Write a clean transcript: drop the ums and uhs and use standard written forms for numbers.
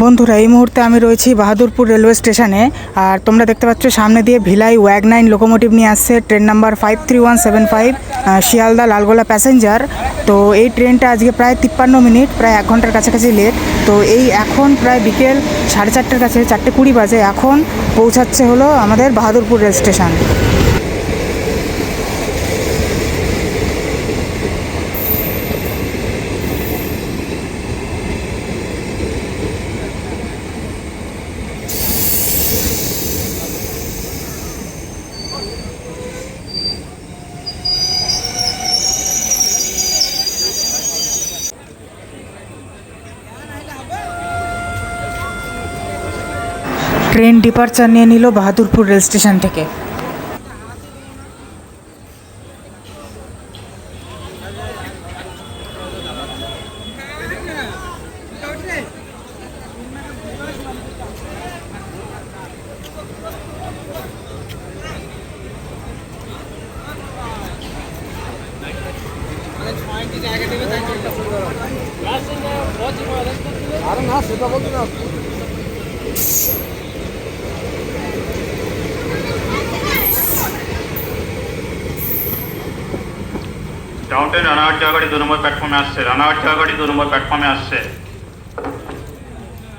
বন্ধুরা, এই মুহূর্তে আমি রয়েছি বাহাদুরপুর রেলওয়ে স্টেশনে। আর তোমরা দেখতে পাচ্ছ সামনে দিয়ে ভিলাই ওয়াগ9 লোকোমোটিভ নিয়ে আসছে, train number 53175, Sealdah Lalgola passenger. তো এই ট্রেনটা আজকে প্রায় 53 মিনিট, প্রায় 1 ঘন্টার কাছাকাছি লেট। তো এই এখন প্রায় বিকেল 4:30টার কাছে, 4:20 বাজে, এখন পৌঁছাচ্ছে হলো আমাদের Bahadurpur rail station. Train departure নিয়ে নিল বাহাদুরপুর রেল স্টেশন থেকে। ডাউন ট্রেন রানাঘাট জায়গাটি 2 নম্বর প্ল্যাটফর্মে আসছে। রানাঘাট জায়গাটি 2 নম্বর প্ল্যাটফর্মে আসছে।